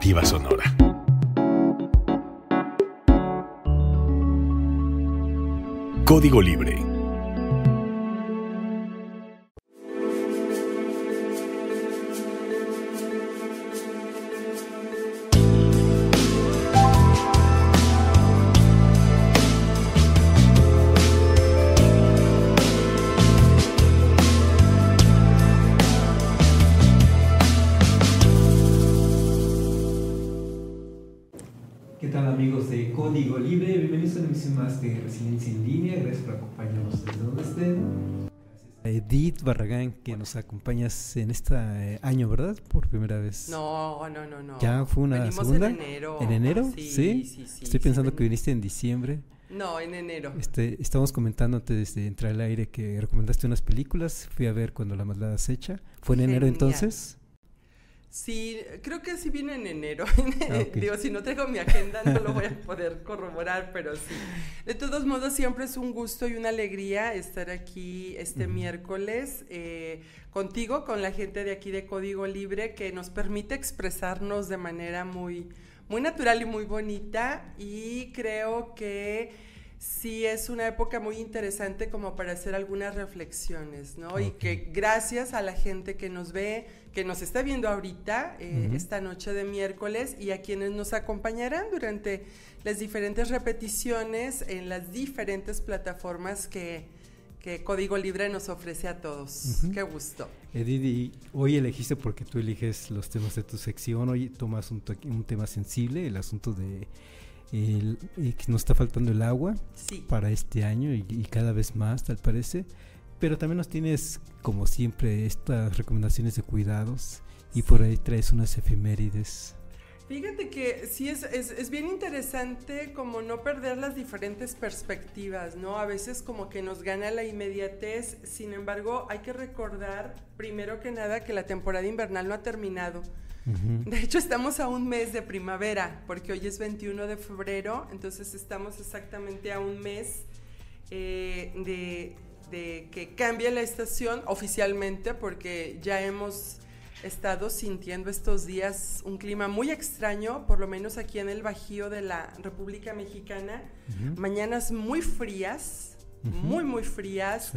Alternativa Sonora. Código Libre. ¿Qué tal, amigos de Código Libre? Bienvenidos a una emisión más de Resiliencia en Línea. Gracias por acompañarnos desde donde estén. Gracias a Edith Barragán, que nos acompañas en este año, ¿verdad? Por primera vez. No. ¿Ya fue una Venimos segunda? en enero. ¿En enero? Sí. Estoy pensando que viniste en diciembre. No, en enero. Estamos comentando antes de entrar al aire que recomendaste unas películas. Fui a ver Cuando la maldad acecha. ¿Fue en enero entonces? Sí, creo que sí viene en enero. Okay. Digo, si no tengo mi agenda no lo voy a poder corroborar, pero sí. De todos modos, siempre es un gusto y una alegría estar aquí este miércoles contigo, con la gente de aquí de Código Libre, que nos permite expresarnos de manera muy, muy natural y muy bonita, y creo que sí es una época muy interesante como para hacer algunas reflexiones, ¿no? Okay. Y que gracias a la gente que nos ve, que nos está viendo ahorita, esta noche de miércoles, y a quienes nos acompañarán durante las diferentes repeticiones en las diferentes plataformas que Código Libre nos ofrece a todos. Qué gusto. Edith, hoy elegiste porque tú eliges los temas de tu sección. Hoy tomas un tema sensible, el asunto de que nos está faltando el agua para este año y cada vez más, tal parece. Pero también nos tienes, como siempre, estas recomendaciones de cuidados y por ahí traes unas efemérides. Fíjate que sí es bien interesante como no perder las diferentes perspectivas, ¿no? A veces como que nos gana la inmediatez, sin embargo hay que recordar primero que nada que la temporada invernal no ha terminado. De hecho estamos a un mes de primavera, porque hoy es 21 de febrero, entonces estamos exactamente a un mes de que cambie la estación oficialmente, porque ya hemos estado sintiendo estos días un clima muy extraño, por lo menos aquí en el Bajío de la República Mexicana. Mañanas muy frías, muy frías,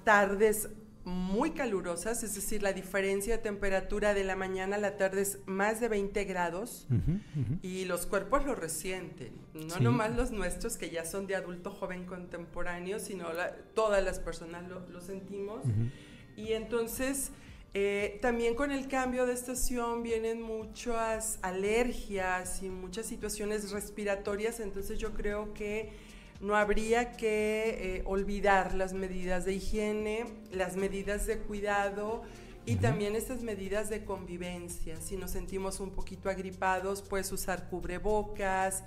tardes muy calurosas, es decir, la diferencia de temperatura de la mañana a la tarde es más de 20 grados y los cuerpos lo resienten, no nomás los nuestros que ya son de adulto joven contemporáneo, sino todas las personas lo sentimos. Y entonces también con el cambio de estación vienen muchas alergias y muchas situaciones respiratorias, entonces yo creo que no habría que olvidar las medidas de higiene, las medidas de cuidado y también estas medidas de convivencia. Si nos sentimos un poquito agripados, puedes usar cubrebocas,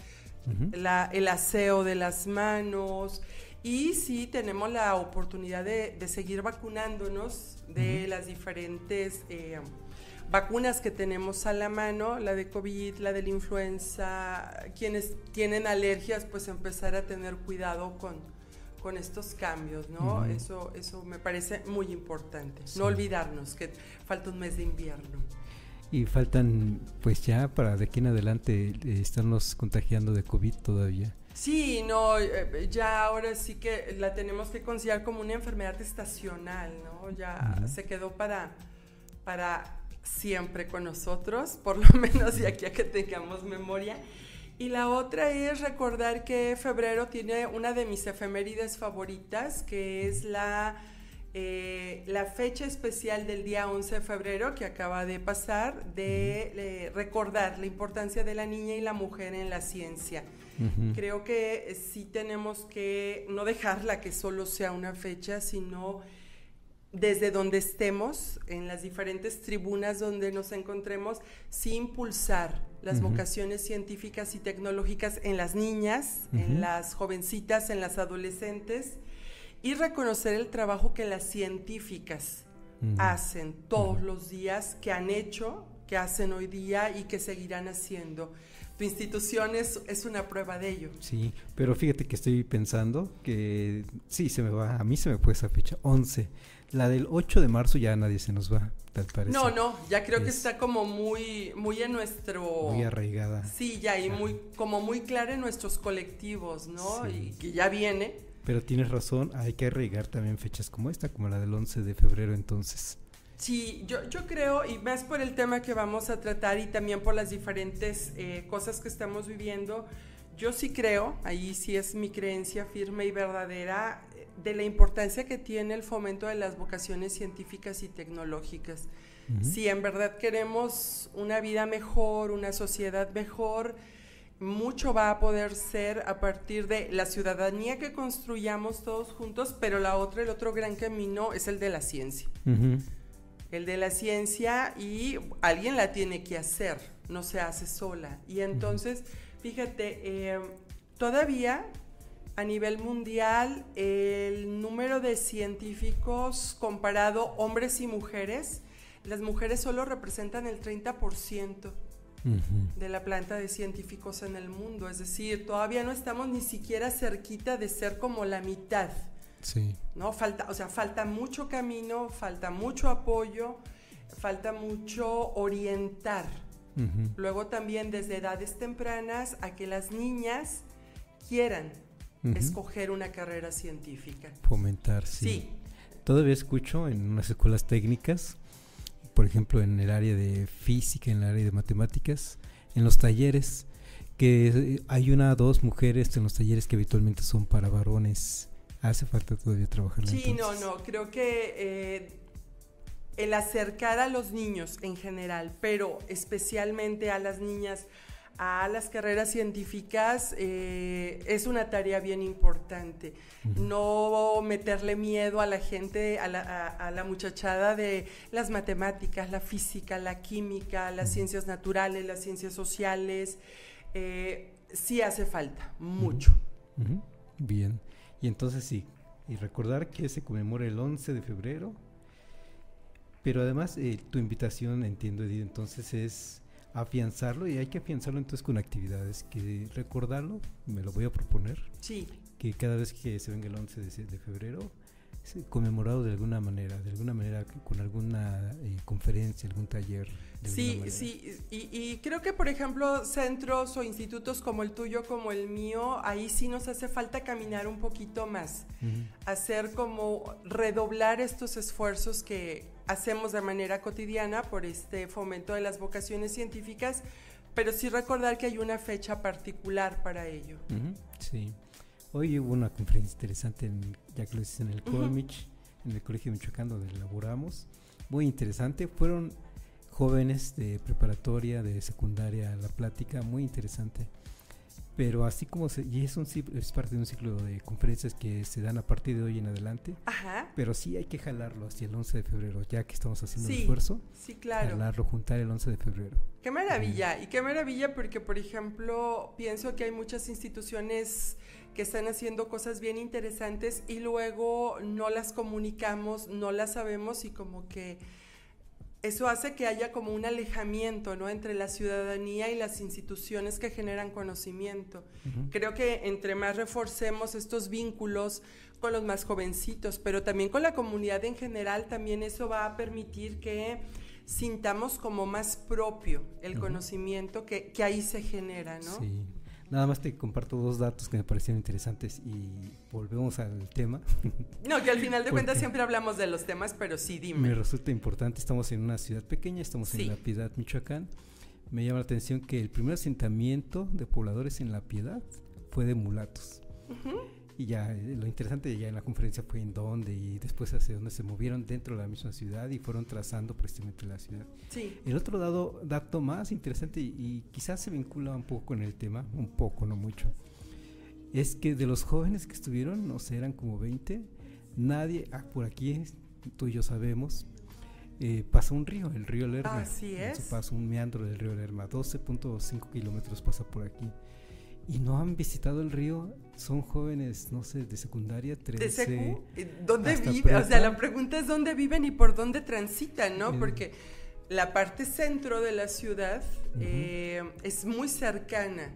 el aseo de las manos, y si tenemos la oportunidad de seguir vacunándonos de las diferentes vacunas que tenemos a la mano, la de COVID, la de la influenza, quienes tienen alergias, pues empezar a tener cuidado con estos cambios, ¿no? Eso me parece muy importante, no olvidarnos que falta un mes de invierno. Y faltan, pues ya para de aquí en adelante estarnos contagiando de COVID todavía. Sí, no, ya ahora sí que la tenemos que considerar como una enfermedad estacional, ¿no? Ya se quedó para siempre con nosotros, por lo menos de aquí a que tengamos memoria. Y la otra es recordar que febrero tiene una de mis efemérides favoritas, que es la fecha especial del día 11 de febrero que acaba de pasar, de recordar la importancia de la niña y la mujer en la ciencia. Creo que sí tenemos que no dejarla que solo sea una fecha, sino desde donde estemos, en las diferentes tribunas donde nos encontremos, sí impulsar las vocaciones científicas y tecnológicas en las niñas, en las jovencitas, en las adolescentes, y reconocer el trabajo que las científicas hacen todos los días, que han hecho, que hacen hoy día y que seguirán haciendo. tu institución es una prueba de ello. Sí, pero fíjate que estoy pensando que sí, a mí se me fue esa fecha, 11. La del 8 de marzo ya nadie se nos va, tal parece. No, ya creo que está como muy en nuestro... Muy arraigada. Sí, ya, y muy clara en nuestros colectivos, ¿no? Sí. Y que ya viene. Pero tienes razón, hay que arraigar también fechas como esta, como la del 11 de febrero entonces. Sí, yo creo, y más por el tema que vamos a tratar y también por las diferentes cosas que estamos viviendo, yo sí creo, ahí sí es mi creencia firme y verdadera, de la importancia que tiene el fomento de las vocaciones científicas y tecnológicas. Si en verdad queremos una vida mejor, una sociedad mejor, mucho va a poder ser a partir de la ciudadanía que construyamos todos juntos, pero el otro gran camino es el de la ciencia. El de la ciencia, y alguien la tiene que hacer, no se hace sola. Y entonces, fíjate, todavía a nivel mundial el número de científicos comparado hombres y mujeres, las mujeres solo representan el 30% de la planta de científicos en el mundo. Es decir, todavía no estamos ni siquiera cerquita de ser como la mitad. Sí. ¿No? Falta mucho camino, falta mucho apoyo, falta mucho orientar. Luego también desde edades tempranas a que las niñas quieran escoger una carrera científica. Fomentar, sí. Todavía escucho en unas escuelas técnicas, por ejemplo en el área de física, en el área de matemáticas, en los talleres, que hay 1 o 2 mujeres en los talleres que habitualmente son para varones. Hace falta todavía trabajar. Sí, entonces. Creo que el acercar a los niños en general, pero especialmente a las niñas, a las carreras científicas, es una tarea bien importante. No meterle miedo a la gente, a la muchachada de las matemáticas, la física, la química, las ciencias naturales, las ciencias sociales. Sí hace falta, mucho. Bien. Y entonces sí, y recordar que se conmemora el 11 de febrero, pero además tu invitación, entiendo, Edith, entonces es afianzarlo, y hay que afianzarlo entonces con actividades, que recordarlo, me lo voy a proponer, sí, que cada vez que se venga el 11 de febrero, conmemorado de alguna manera con alguna conferencia, algún taller. Sí, y creo que por ejemplo centros o institutos como el tuyo, como el mío, ahí sí nos hace falta caminar un poquito más, hacer como redoblar estos esfuerzos que hacemos de manera cotidiana por este fomento de las vocaciones científicas, pero sí recordar que hay una fecha particular para ello. Sí. Hoy hubo una conferencia interesante, ya que lo hice en el Colmich, en el Colegio de Michoacán, donde elaboramos. Muy interesante. Fueron jóvenes de preparatoria, de secundaria, la plática, muy interesante. Pero así como y es parte de un ciclo de conferencias que se dan a partir de hoy en adelante. Pero sí hay que jalarlo hacia el 11 de febrero, ya que estamos haciendo un esfuerzo. Sí, claro. Jalarlo, juntar el 11 de febrero. ¡Qué maravilla! Y qué maravilla porque, por ejemplo, pienso que hay muchas instituciones que están haciendo cosas bien interesantes y luego no las comunicamos, no las sabemos, y como que eso hace que haya como un alejamiento, ¿no?, entre la ciudadanía y las instituciones que generan conocimiento. Creo que entre más reforcemos estos vínculos con los más jovencitos, pero también con la comunidad en general, también eso va a permitir que sintamos como más propio el conocimiento que ahí se genera, ¿no? Sí. Nada más te comparto 2 datos que me parecieron interesantes y volvemos al tema. No, que al final de cuentas siempre hablamos de los temas, pero sí, dime. Me resulta importante, estamos en una ciudad pequeña, estamos en La Piedad, Michoacán. Me llama la atención que el primer asentamiento de pobladores en La Piedad fue de mulatos. Y ya, lo interesante ya en la conferencia fue en dónde y después hacia dónde se movieron dentro de la misma ciudad y fueron trazando precisamente la ciudad. Sí. El otro dato más interesante y quizás se vincula un poco con el tema, un poco, no mucho, es que de los jóvenes que estuvieron, no sé, eran como 20, nadie, por aquí, tú y yo sabemos, pasa un río, el río Lerma. Así es. Pasa un meandro del río Lerma, 12.5 kilómetros pasa por aquí. Y no han visitado el río, son jóvenes, no sé, de secundaria, 13. ¿De secu? ¿Dónde viven? O sea, la pregunta es dónde viven y por dónde transitan, ¿no? Porque la parte centro de la ciudad es muy cercana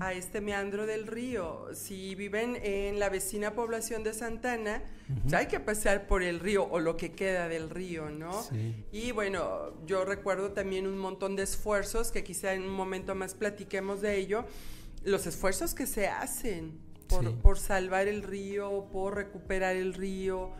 a este meandro del río. Si viven en la vecina población de Santana, pues hay que pasar por el río o lo que queda del río, ¿no? Sí. Y bueno, yo recuerdo también un montón de esfuerzos, que quizá en un momento más platiquemos de ello, los esfuerzos que se hacen por salvar el río, por recuperar el río,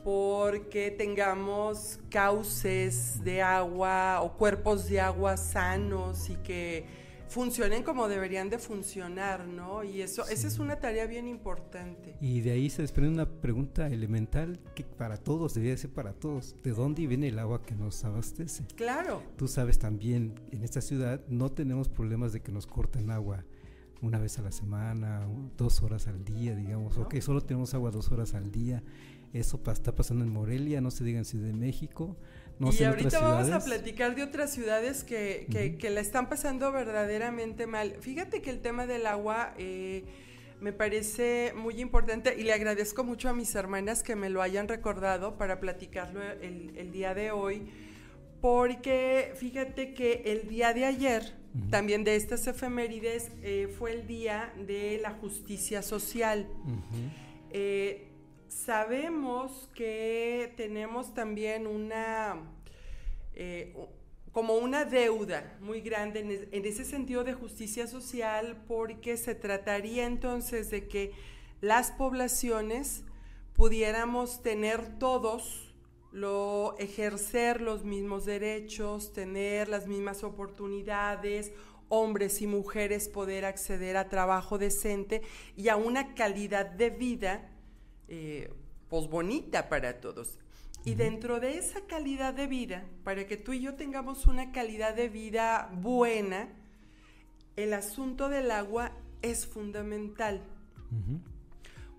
porque tengamos cauces de agua o cuerpos de agua sanos y que funcionen como deberían de funcionar, ¿no? Y esa es una tarea bien importante. Y de ahí se desprende una pregunta elemental que para todos, debería ser para todos: ¿de dónde viene el agua que nos abastece? Claro. Tú sabes también, en esta ciudad no tenemos problemas de que nos corten agua una vez a la semana, 2 horas al día, digamos, ¿no? O que solo tenemos agua 2 horas al día. Eso está pasando en Morelia, no se diga en Ciudad de México. No sé, y ahorita vamos a platicar de otras ciudades que la están pasando verdaderamente mal. Fíjate que el tema del agua me parece muy importante y le agradezco mucho a mis hermanas que me lo hayan recordado para platicarlo el día de hoy, porque fíjate que el día de ayer, también de estas efemérides, fue el día de la justicia social. Sabemos que tenemos también como una deuda muy grande en ese sentido de justicia social, porque se trataría entonces de que las poblaciones pudiéramos tener todos, ejercer los mismos derechos, tener las mismas oportunidades, hombres y mujeres poder acceder a trabajo decente y a una calidad de vida pues bonita para todos. Y dentro de esa calidad de vida, para que tú y yo tengamos una calidad de vida buena, el asunto del agua es fundamental.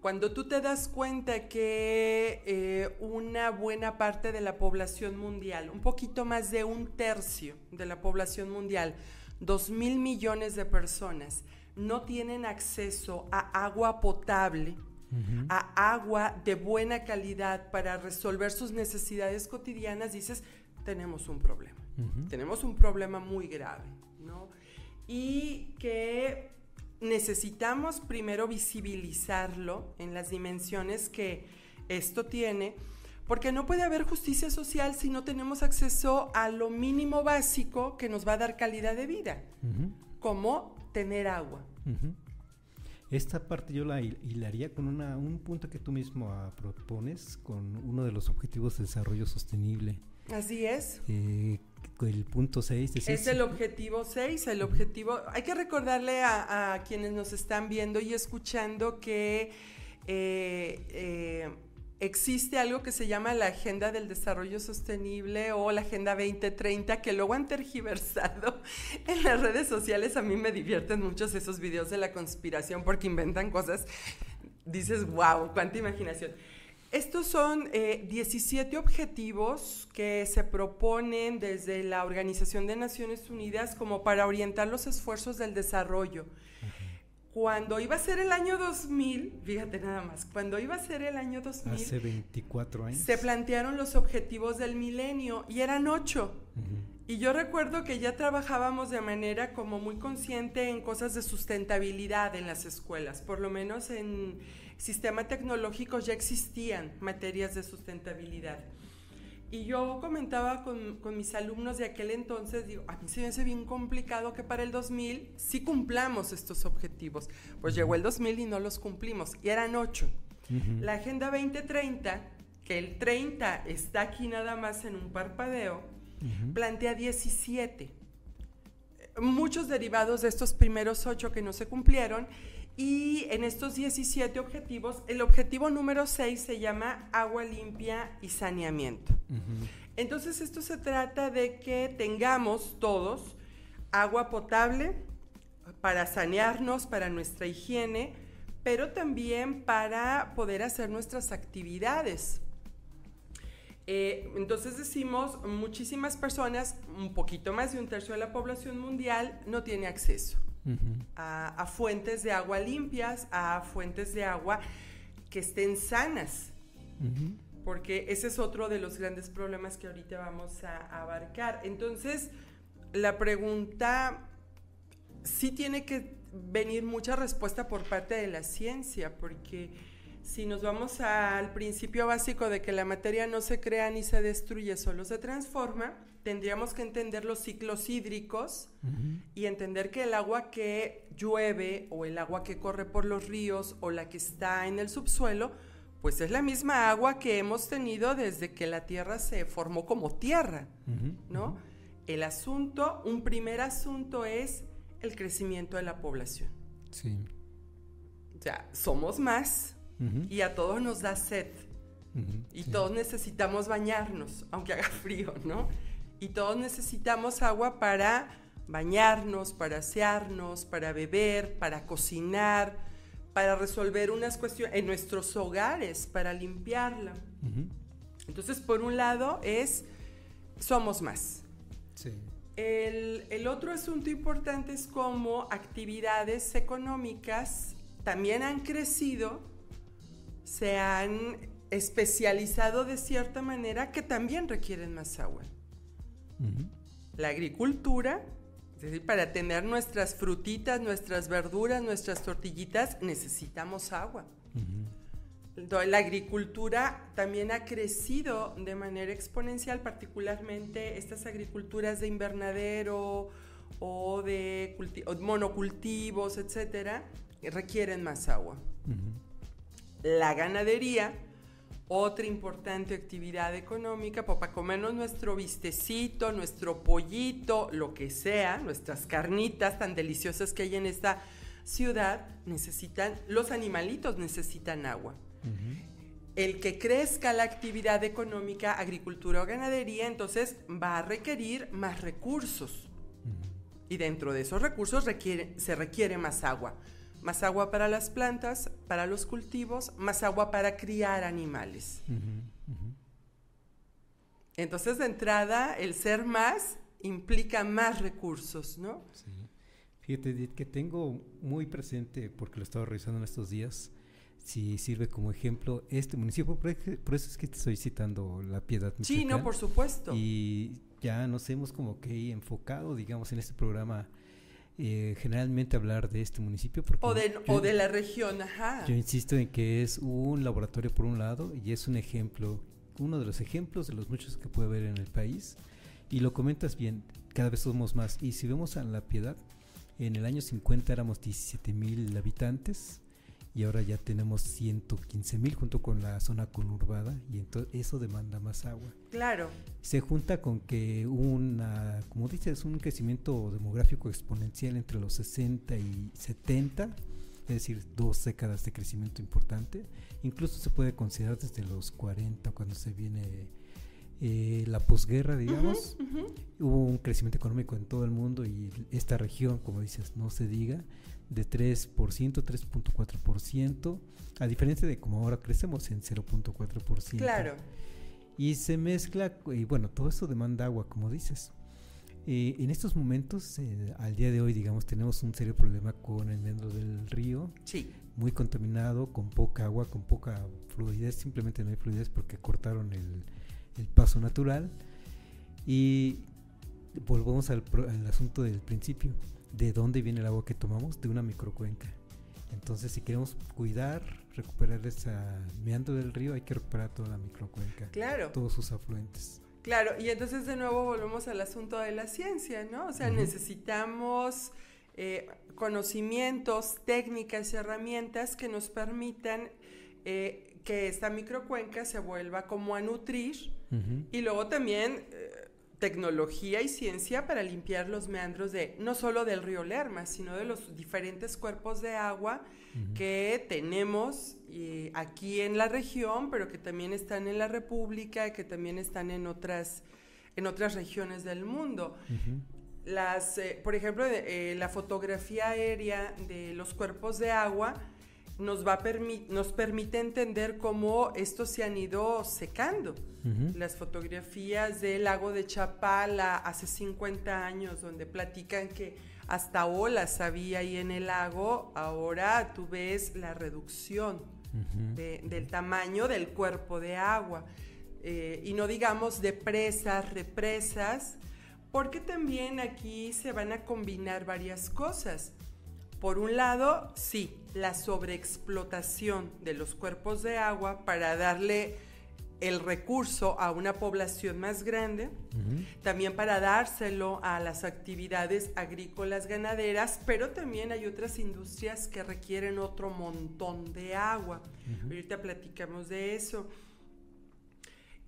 Cuando tú te das cuenta que una buena parte de la población mundial, un poquito más de 1/3 de la población mundial, 2,000 millones de personas, no tienen acceso a agua potable, a agua de buena calidad para resolver sus necesidades cotidianas, dices, tenemos un problema. Tenemos un problema muy grave, ¿no? Y que necesitamos primero visibilizarlo en las dimensiones que esto tiene, porque no puede haber justicia social si no tenemos acceso a lo mínimo básico que nos va a dar calidad de vida, como tener agua. Esta parte yo la hilaría con un punto que tú mismo propones, con uno de los objetivos de desarrollo sostenible. Así es. El punto 6. Es el objetivo 6, el objetivo... Hay que recordarle a quienes nos están viendo y escuchando que existe algo que se llama la Agenda del Desarrollo Sostenible o la Agenda 2030, que luego han tergiversado en las redes sociales. A mí me divierten muchos esos videos de la conspiración porque inventan cosas, dices, wow, cuánta imaginación. Estos son 17 objetivos que se proponen desde la Organización de Naciones Unidas como para orientar los esfuerzos del desarrollo. Cuando iba a ser el año 2000, fíjate nada más, cuando iba a ser el año 2000... Hace 24 años. Se plantearon los objetivos del milenio y eran 8. Y yo recuerdo que ya trabajábamos de manera como muy consciente en cosas de sustentabilidad en las escuelas, por lo menos en sistema tecnológico ya existían materias de sustentabilidad. Y yo comentaba con mis alumnos de aquel entonces, digo, a mí se me hace bien complicado que para el 2000 sí cumplamos estos objetivos. Pues llegó el 2000 y no los cumplimos, y eran 8. La Agenda 2030, que el 30 está aquí nada más en un parpadeo, plantea 17. Muchos derivados de estos primeros 8 que no se cumplieron, y en estos 17 objetivos, el objetivo número 6 se llama agua limpia y saneamiento. Entonces, esto se trata de que tengamos todos agua potable para sanearnos, para nuestra higiene, pero también para poder hacer nuestras actividades. Entonces decimos, muchísimas personas, un poquito más de 1/3 de la población mundial, no tiene acceso a fuentes de agua limpias, a fuentes de agua que estén sanas. porque ese es otro de los grandes problemas que ahorita vamos a abarcar. Entonces, la pregunta sí tiene que venir mucha respuesta por parte de la ciencia, porque si nos vamos al principio básico de que la materia no se crea ni se destruye, solo se transforma, tendríamos que entender los ciclos hídricos y entender que el agua que llueve o el agua que corre por los ríos o la que está en el subsuelo, pues es la misma agua que hemos tenido desde que la Tierra se formó como tierra, ¿no? El asunto, un primer asunto es el crecimiento de la población. Sí. O sea, somos más y a todos nos da sed. Y todos necesitamos bañarnos, aunque haga frío, ¿no? Y todos necesitamos agua para bañarnos, para asearnos, para beber, para cocinar, para resolver unas cuestiones en nuestros hogares, para limpiarla. Entonces, por un lado somos más. Sí. El otro asunto importante es cómo actividades económicas también han crecido, se han especializado de cierta manera que también requieren más agua. La agricultura, es decir, para tener nuestras frutitas, nuestras verduras, nuestras tortillitas, necesitamos agua. La agricultura también ha crecido de manera exponencial, particularmente estas agriculturas de invernadero o de monocultivos, etcétera, requieren más agua. La ganadería, otra importante actividad económica, para comernos nuestro bistecito, nuestro pollito, lo que sea, nuestras carnitas tan deliciosas que hay en esta ciudad, los animalitos necesitan agua. El que crezca la actividad económica, agricultura o ganadería, entonces va a requerir más recursos. Y dentro de esos recursos se requiere más agua. Más agua para las plantas, para los cultivos, más agua para criar animales. Entonces, de entrada, el ser más implica más recursos, ¿no? Sí. Fíjate, Edith, que tengo muy presente, porque lo he estado revisando en estos días, si sirve como ejemplo este municipio, por eso es que te estoy citando La Piedad, Michoacán. Sí, no, por supuesto. Y ya nos hemos como que enfocado, digamos, en este programa, generalmente hablar de este municipio. Porque o de la región, ajá. Yo insisto en que es un laboratorio por un lado y es un ejemplo, uno de los ejemplos de los muchos que puede haber en el país. Y lo comentas bien, cada vez somos más. Y si vemos a La Piedad, en el año 50 éramos 17,000 habitantes y ahora ya tenemos 115,000 junto con la zona conurbada, y entonces eso demanda más agua. Claro. Se junta con que como dices, un crecimiento demográfico exponencial entre los 60 y 70, es decir, 2 décadas de crecimiento importante. Incluso se puede considerar desde los 40, cuando se viene la posguerra, digamos. Hubo un crecimiento económico en todo el mundo y esta región, como dices, no se diga, de 3%, 3.4%, a diferencia de como ahora crecemos en 0.4%. Claro. Y se mezcla, y bueno, todo eso demanda agua, como dices. En estos momentos, al día de hoy, digamos, tenemos un serio problema con el meandro del río. Sí. Muy contaminado, con poca agua, con poca fluidez. Simplemente no hay fluidez porque cortaron el paso natural. Y volvemos al asunto del principio. ¿De dónde viene el agua que tomamos? De una microcuenca. Entonces, si queremos cuidar, recuperar ese meandro del río, hay que recuperar toda la microcuenca. Claro. Todos sus afluentes. Claro, y entonces de nuevo volvemos al asunto de la ciencia, ¿no? O sea, necesitamos conocimientos, técnicas y herramientas que nos permitan que esta microcuenca se vuelva como a nutrir, y luego también tecnología y ciencia para limpiar los meandros no solo del río Lerma, sino de los diferentes cuerpos de agua que tenemos aquí en la región, pero que también están en la República, que también están en otras regiones del mundo. Por ejemplo, la fotografía aérea de los cuerpos de agua nos permite entender cómo estos se han ido secando. Las fotografías del lago de Chapala hace 50 años, donde platican que hasta olas había ahí en el lago, ahora tú ves la reducción del tamaño del cuerpo de agua. Y no digamos de presas, represas, porque también aquí se van a combinar varias cosas. Por un lado, sí, la sobreexplotación de los cuerpos de agua para darle el recurso a una población más grande, también para dárselo a las actividades agrícolas ganaderas, pero también hay otras industrias que requieren otro montón de agua. Ahorita platicamos de eso.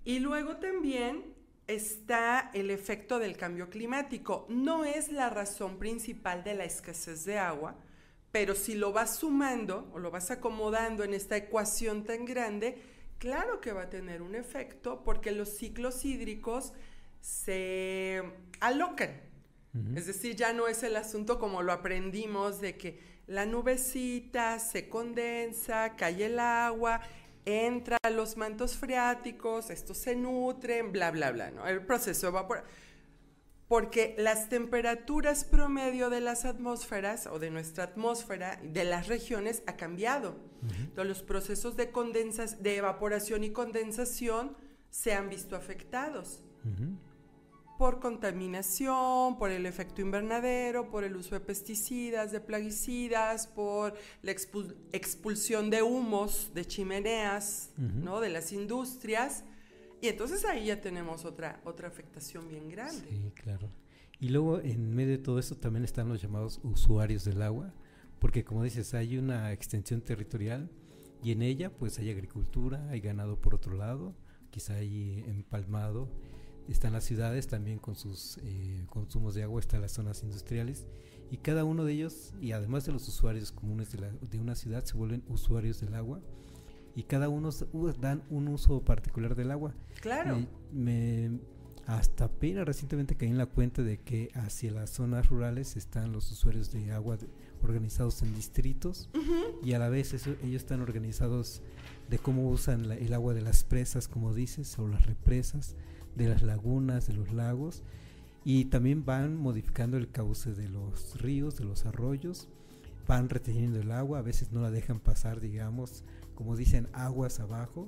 Y luego también está el efecto del cambio climático. No es la razón principal de la escasez de agua, pero si lo vas sumando o lo vas acomodando en esta ecuación tan grande, claro que va a tener un efecto porque los ciclos hídricos se alocan. Es decir, ya no es el asunto como lo aprendimos de que la nubecita se condensa, cae el agua, entra a los mantos freáticos, estos se nutren, bla, bla, bla, ¿no? El proceso evapora. Porque las temperaturas promedio de las atmósferas o de nuestra atmósfera, de las regiones, ha cambiado. Entonces, los procesos de evaporación y condensación se han visto afectados por contaminación, por el efecto invernadero, por el uso de pesticidas, de plaguicidas, por la expulsión de humos, de chimeneas, ¿no? De las industrias. Y entonces ahí ya tenemos otra afectación bien grande. Sí, claro. Y luego en medio de todo esto también están los llamados usuarios del agua, porque como dices, hay una extensión territorial y en ella pues hay agricultura, hay ganado por otro lado, quizá hay empalmado, están las ciudades también con sus consumos de agua, están las zonas industriales y cada uno de ellos, y además de los usuarios comunes de una ciudad, se vuelven usuarios del agua. Y cada uno dan un uso particular del agua. Claro. Hasta apenas recientemente caí en la cuenta de que hacia las zonas rurales están los usuarios de agua organizados en distritos y a la vez ellos están organizados de cómo usan el agua de las presas, como dices, o las represas, de las lagunas, de los lagos, y también van modificando el cauce de los ríos, de los arroyos, van reteniendo el agua, a veces no la dejan pasar, digamos, como dicen, aguas abajo,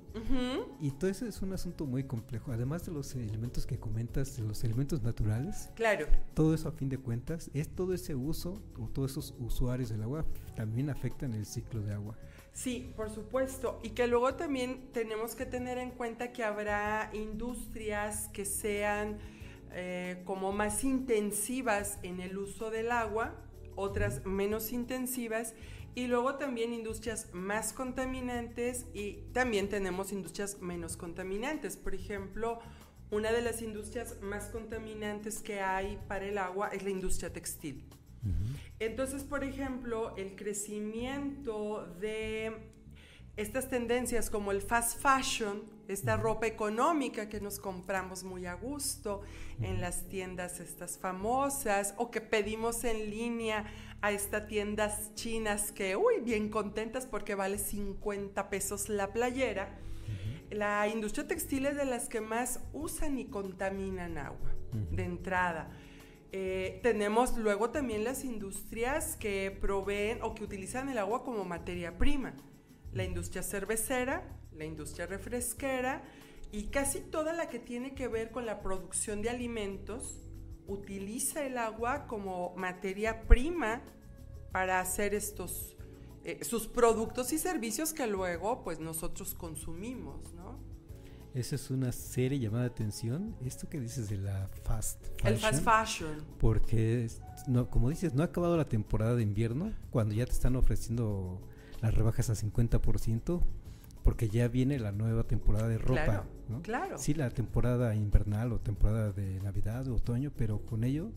y todo eso es un asunto muy complejo, además de los elementos que comentas, de los elementos naturales. Claro. Todo eso a fin de cuentas, todo ese uso, o todos esos usuarios del agua, también afectan el ciclo de agua. Sí, por supuesto, y que luego también tenemos que tener en cuenta que habrá industrias que sean como más intensivas en el uso del agua, otras menos intensivas, y luego también industrias más contaminantes y también tenemos industrias menos contaminantes. Por ejemplo, una de las industrias más contaminantes que hay para el agua es la industria textil. Entonces, por ejemplo, el crecimiento de estas tendencias como el fast fashion, esta ropa económica que nos compramos muy a gusto en las tiendas estas famosas o que pedimos en línea a estas tiendas chinas que, bien contentas porque vale 50 pesos la playera. La industria textil es de las que más usan y contaminan agua de entrada. Tenemos luego también las industrias que proveen o que utilizan el agua como materia prima. La industria cervecera, la industria refresquera y casi toda la que tiene que ver con la producción de alimentos utiliza el agua como materia prima para hacer sus productos y servicios que luego pues nosotros consumimos, ¿no? Esa es una serie llamada atención, esto que dices de la fast fashion. El fast fashion. Porque, como dices, no ha acabado la temporada de invierno, cuando ya te están ofreciendo las rebajas a 50%, porque ya viene la nueva temporada de ropa. Claro, ¿no? Claro. Sí, la temporada invernal o temporada de Navidad o otoño, pero con ello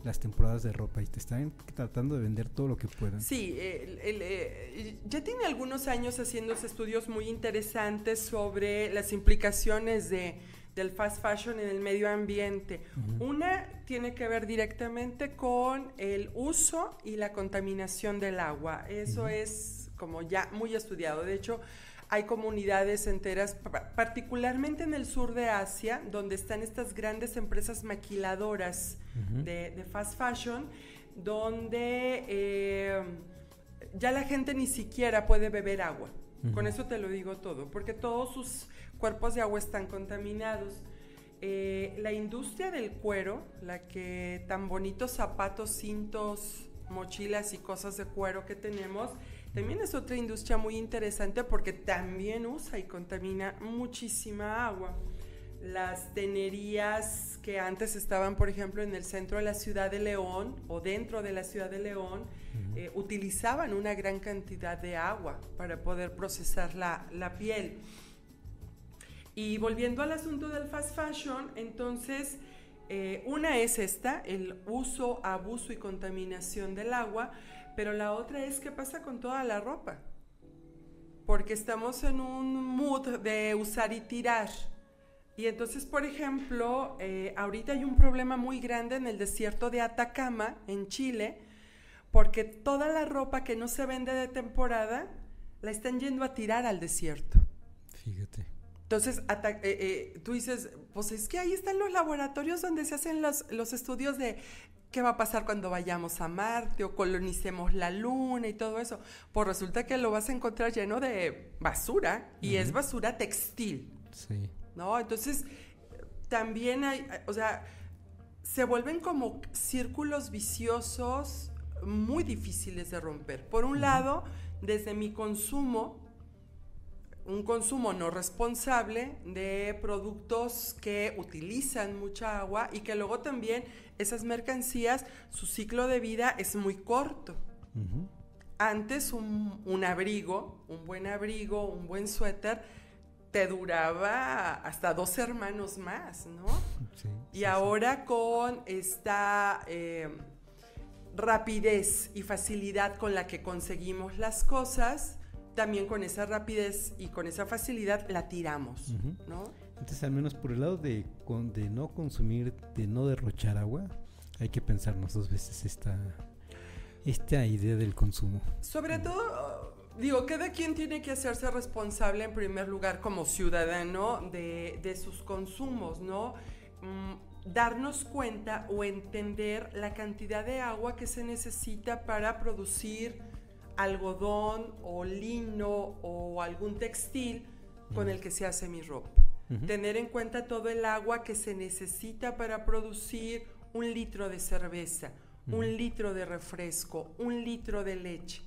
las temporadas de ropa y te están tratando de vender todo lo que puedan. Sí, ya tiene algunos años haciéndose estudios muy interesantes sobre las implicaciones del fast fashion en el medio ambiente. Una tiene que ver directamente con el uso y la contaminación del agua. Eso es como ya muy estudiado. De hecho, hay comunidades enteras, particularmente en el sur de Asia, donde están estas grandes empresas maquiladoras de fast fashion, donde ya la gente ni siquiera puede beber agua. Con eso te lo digo todo, porque todos sus cuerpos de agua están contaminados. La industria del cuero, la que tan bonitos zapatos, cintos, mochilas y cosas de cuero que tenemos, también es otra industria muy interesante porque también usa y contamina muchísima agua. Las tenerías que antes estaban, por ejemplo, en el centro de la ciudad de León o dentro de la ciudad de León, utilizaban una gran cantidad de agua para poder procesar la piel. Y volviendo al asunto del fast fashion, entonces, una es el uso, abuso y contaminación del agua, pero la otra es qué pasa con toda la ropa. Porque estamos en un mood de usar y tirar. Y entonces, por ejemplo, ahorita hay un problema muy grande en el desierto de Atacama, en Chile, porque toda la ropa que no se vende de temporada la están yendo a tirar al desierto. Fíjate. Entonces, tú dices, pues es que ahí están los laboratorios donde se hacen los estudios de qué va a pasar cuando vayamos a Marte o colonicemos la Luna y todo eso. Pues resulta que lo vas a encontrar lleno de basura y es basura textil. Sí. ¿No? Entonces, también se vuelven como círculos viciosos muy difíciles de romper. Por un lado, desde mi consumo, un consumo no responsable de productos que utilizan mucha agua y que luego también esas mercancías, su ciclo de vida es muy corto. Antes un abrigo, un buen suéter, te duraba hasta 2 hermanos más, ¿no? Sí, ahora con esta rapidez y facilidad con la que conseguimos las cosas, también con esa rapidez y con esa facilidad la tiramos, ¿no? Entonces, al menos por el lado de no consumir, de no derrochar agua, hay que pensarnos 2 veces esta idea del consumo. Sobre todo, cada quien tiene que hacerse responsable en primer lugar como ciudadano de sus consumos, ¿no? Darnos cuenta o entender la cantidad de agua que se necesita para producir algodón o lino o algún textil con el que se hace mi ropa. Tener en cuenta todo el agua que se necesita para producir 1 litro de cerveza, 1 litro de refresco, 1 litro de leche.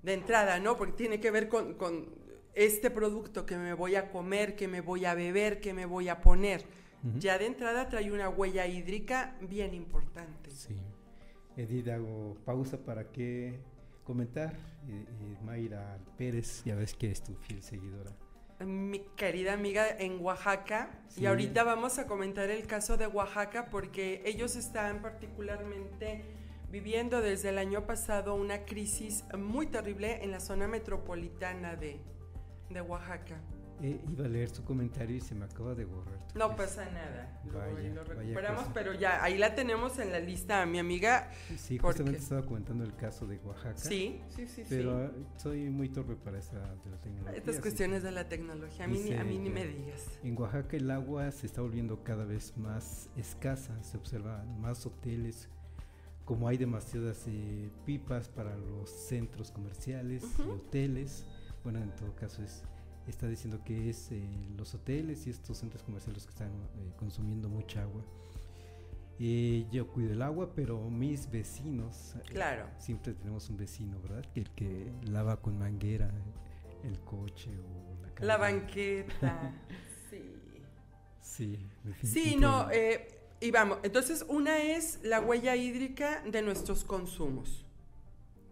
De entrada, ¿no? Porque tiene que ver con este producto que me voy a comer, que me voy a beber, que me voy a poner. Ya de entrada trae una huella hídrica bien importante. Sí. Edith, hago pausa para que comentar. Mayra Pérez, ya ves que es tu fiel seguidora. Mi querida amiga en Oaxaca, sí. Y ahorita vamos a comentar el caso de Oaxaca porque ellos están particularmente viviendo desde el año pasado una crisis muy terrible en la zona metropolitana de Oaxaca. Iba a leer su comentario y se me acaba de borrar. No pasa nada, lo recuperamos, pero ya ahí la tenemos en la lista, mi amiga. Sí, justamente estaba comentando el caso de Oaxaca. Sí. Pero soy muy torpe para de la tecnología. Estas cuestiones de la tecnología, a mí ni me digas. En Oaxaca el agua se está volviendo cada vez más escasa, se observan más hoteles, como hay demasiadas pipas para los centros comerciales y hoteles. Bueno, en todo caso está diciendo que es los hoteles y estos centros comerciales que están consumiendo mucha agua. Yo cuido el agua, pero mis vecinos, claro, siempre tenemos un vecino, ¿verdad? El que lava con manguera el coche o la calle. La banqueta, sí. Sí, no, y vamos, entonces una es la huella hídrica de nuestros consumos,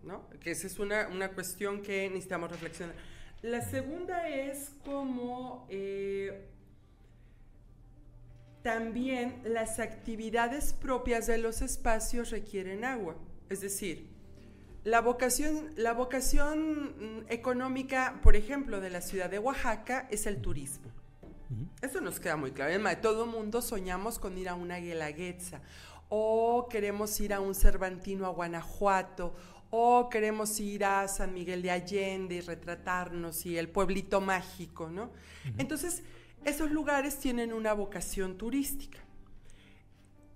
¿no? Que esa es una cuestión que necesitamos reflexionar. La segunda es como también las actividades propias de los espacios requieren agua. Es decir, la vocación económica, por ejemplo, de la ciudad de Oaxaca es el turismo. Eso nos queda muy claro. Además, todo el mundo soñamos con ir a una Guelaguetza, o queremos ir a un Cervantino a Guanajuato, o queremos ir a San Miguel de Allende y retratarnos y el pueblito mágico, ¿no? Entonces, esos lugares tienen una vocación turística.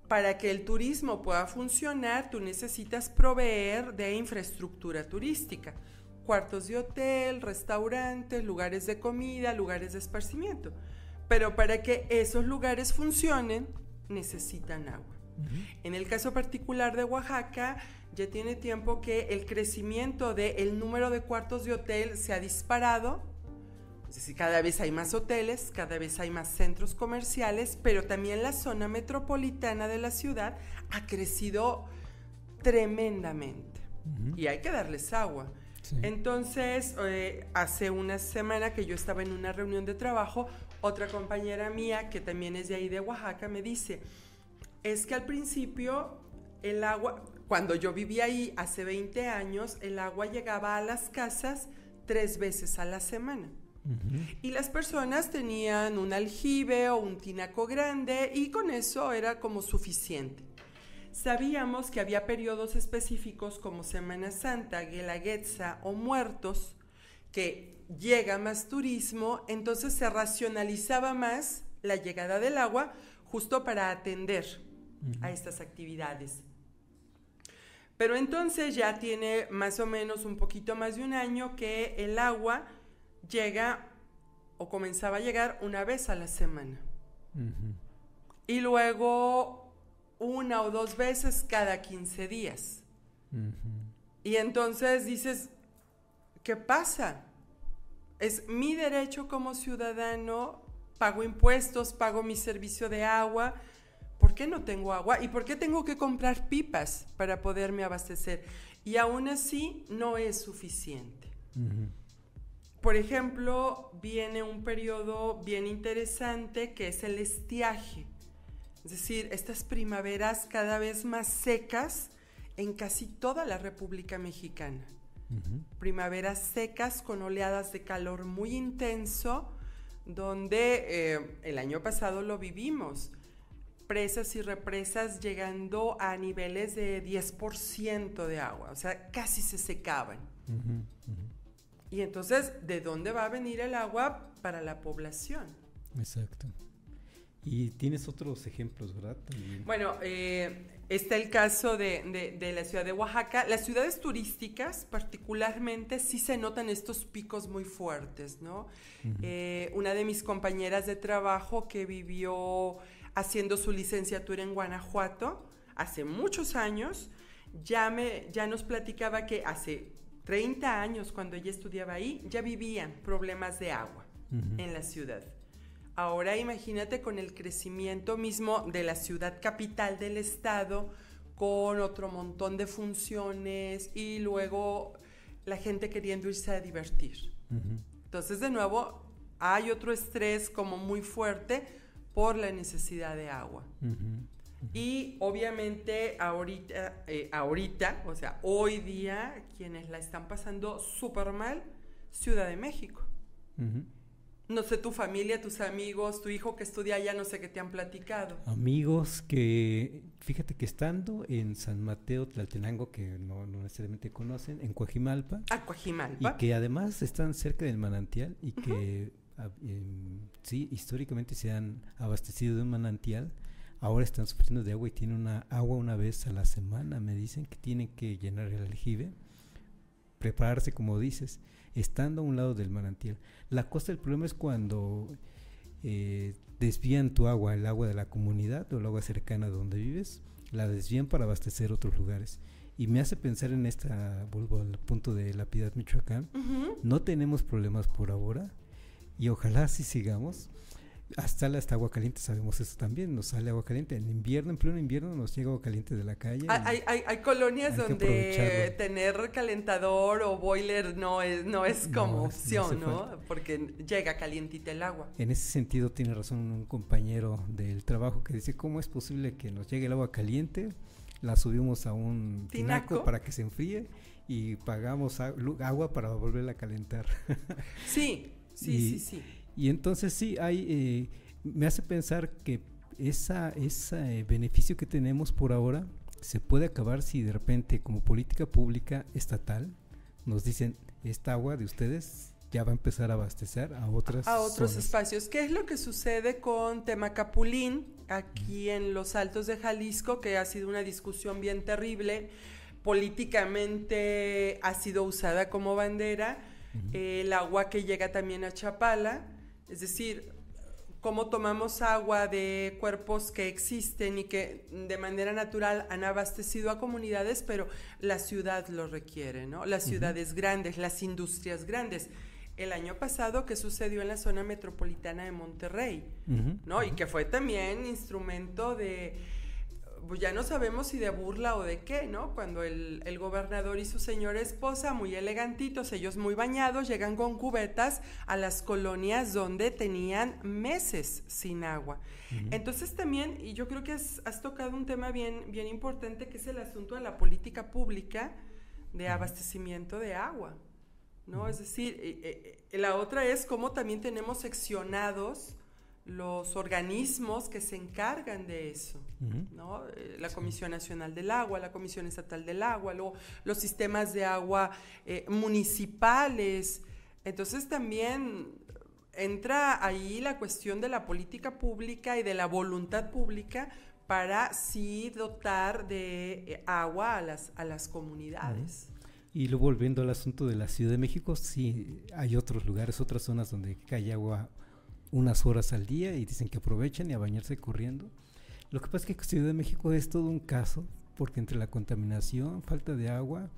Para que el turismo pueda funcionar, tú necesitas proveer de infraestructura turística. cuartos de hotel, restaurantes, lugares de comida, lugares de esparcimiento. Pero para que esos lugares funcionen, necesitan agua. En el caso particular de Oaxaca, ya tiene tiempo que el crecimiento del número de cuartos de hotel se ha disparado. Es decir, cada vez hay más hoteles, cada vez hay más centros comerciales, pero también la zona metropolitana de la ciudad ha crecido tremendamente. Y hay que darles agua. Sí. Entonces, hace una semana que yo estaba en una reunión de trabajo, otra compañera mía, que también es de ahí de Oaxaca, me dice, es que al principio el agua, cuando yo vivía ahí hace 20 años, el agua llegaba a las casas 3 veces a la semana. Y las personas tenían un aljibe o un tinaco grande y con eso era como suficiente. Sabíamos que había periodos específicos como Semana Santa, Guelaguetza o Muertos, que llega más turismo, entonces se racionalizaba más la llegada del agua justo para atender a estas actividades. Pero entonces ya tiene más o menos un poquito más de un año que el agua llega o comenzaba a llegar una vez a la semana. Y luego 1 o 2 veces cada 15 días. Y entonces dices, ¿qué pasa? Es mi derecho como ciudadano, pago impuestos, pago mi servicio de agua. ¿Por qué no tengo agua? ¿Y por qué tengo que comprar pipas para poderme abastecer? Y aún así no es suficiente. Por ejemplo, viene un periodo bien interesante que es el estiaje. Es decir, estas primaveras cada vez más secas en casi toda la República Mexicana. Primaveras secas con oleadas de calor muy intenso, donde el año pasado lo vivimos. Presas y represas llegando a niveles de 10% de agua, o sea, casi se secaban. Y entonces, ¿de dónde va a venir el agua para la población? Exacto. Y tienes otros ejemplos, ¿verdad? También. Bueno, está el caso de la ciudad de Oaxaca. Las ciudades turísticas, particularmente, sí se notan estos picos muy fuertes, ¿no? Una de mis compañeras de trabajo que vivió haciendo su licenciatura en Guanajuato hace muchos años, ya nos platicaba que hace 30 años, cuando ella estudiaba ahí, ya vivían problemas de agua en la ciudad. Ahora imagínate con el crecimiento mismo de la ciudad capital del estado, con otro montón de funciones y luego la gente queriendo irse a divertir. Entonces, de nuevo, hay otro estrés como muy fuerte por la necesidad de agua. Y obviamente ahorita, o sea, hoy día, quienes la están pasando súper mal, Ciudad de México. No sé, tu familia, tus amigos, tu hijo que estudia allá, no sé qué te han platicado. Amigos que, fíjate que estando en San Mateo, Tlaltenango, que no necesariamente conocen, en Coajimalpa. Coajimalpa. Y que además están cerca del manantial y que sí, históricamente se han abastecido de un manantial. Ahora están sufriendo de agua y tienen agua una vez a la semana. Me dicen que tienen que llenar el aljibe, prepararse, como dices, estando a un lado del manantial. La cosa del problema es cuando desvían tu agua, el agua de la comunidad o el agua cercana donde vives, la desvían para abastecer otros lugares. Y me hace pensar en vuelvo al punto de La Piedad, Michoacán. No tenemos problemas por ahora y ojalá así sigamos. Hasta agua caliente, sabemos eso también, nos sale agua caliente en invierno, en pleno invierno nos llega agua caliente de la calle. Hay colonias donde tener calentador o boiler no es como opción, ¿no? Porque llega calientita el agua. En ese sentido tiene razón un compañero del trabajo que dice, ¿cómo es posible que nos llegue el agua caliente? La subimos a un tinaco para que se enfríe y pagamos agua para volverla a calentar. Sí. Y entonces sí, me hace pensar que ese beneficio que tenemos por ahora se puede acabar si de repente como política pública estatal nos dicen, esta agua de ustedes ya va a empezar a abastecer a otros espacios. ¿Qué es lo que sucede con Temacapulín aquí en los Altos de Jalisco? Que ha sido una discusión bien terrible políticamente ha sido usada como bandera, el agua que llega también a Chapala, es decir, cómo tomamos agua de cuerpos que existen y que de manera natural han abastecido a comunidades, pero la ciudad lo requiere, ¿no? Las ciudades grandes, las industrias grandes. El año pasado, ¿qué sucedió en la zona metropolitana de Monterrey? ¿No? Y que fue también instrumento de, pues ya no sabemos si de burla o de qué, ¿no? Cuando el gobernador y su señora esposa, muy elegantitos, ellos muy bañados, llegan con cubetas a las colonias donde tenían meses sin agua. Entonces también, y yo creo que has tocado un tema bien importante, que es el asunto de la política pública de abastecimiento de agua, ¿no? Es decir, la otra es cómo también tenemos seccionados los organismos que se encargan de eso, ¿no? La Comisión Nacional del Agua, la Comisión Estatal del Agua, luego los sistemas de agua municipales. Entonces también entra ahí la cuestión de la política pública y de la voluntad pública para sí dotar de agua a las comunidades. Y luego volviendo al asunto de la Ciudad de México, sí hay otros lugares, otras zonas donde cae agua unas horas al día y dicen que aprovechan y a bañarse corriendo. Lo que pasa es que Ciudad de México es todo un caso, porque entre la contaminación, falta de agua,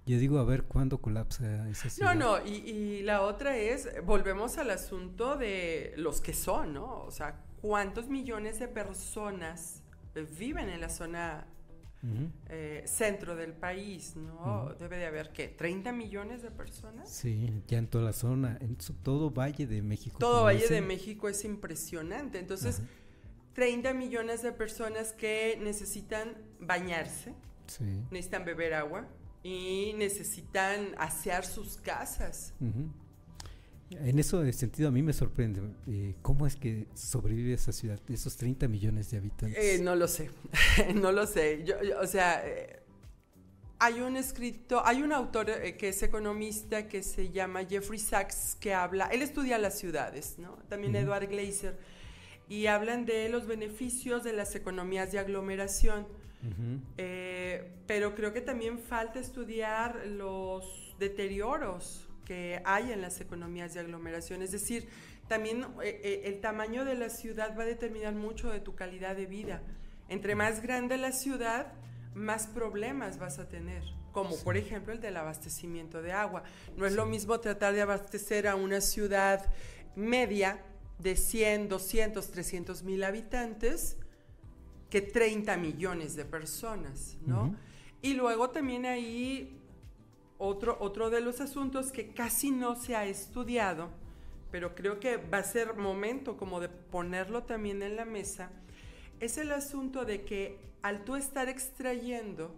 yo digo, a ver cuándo colapsa esa ciudad. No, y la otra es, volvemos al asunto de los que son, ¿no? O sea, ¿cuántos millones de personas viven en la zona centro del país, ¿no? Debe de haber, ¿qué? ¿30 millones de personas? Sí, ya en toda la zona, en todo Valle de México. Todo Valle de México es impresionante. Entonces, 30 millones de personas que necesitan bañarse, necesitan beber agua y necesitan asear sus casas. En ese sentido a mí me sorprende cómo es que sobrevive esa ciudad, esos 30 millones de habitantes. No lo sé, no lo sé. O sea, hay un autor que es economista que se llama Jeffrey Sachs, que habla, él estudia las ciudades, ¿no? También Edward Glaeser, y hablan de los beneficios de las economías de aglomeración. Pero creo que también falta estudiar los deterioros que hay en las economías de aglomeración. Es decir, también el tamaño de la ciudad va a determinar mucho de tu calidad de vida. Entre más grande la ciudad, más problemas vas a tener, como por ejemplo el del abastecimiento de agua. No es lo mismo tratar de abastecer a una ciudad media de 100, 200, 300 mil habitantes que 30 millones de personas, ¿no? Y luego también ahí otro de los asuntos que casi no se ha estudiado, pero creo que va a ser momento como de ponerlo también en la mesa, es el asunto de que al tú estar extrayendo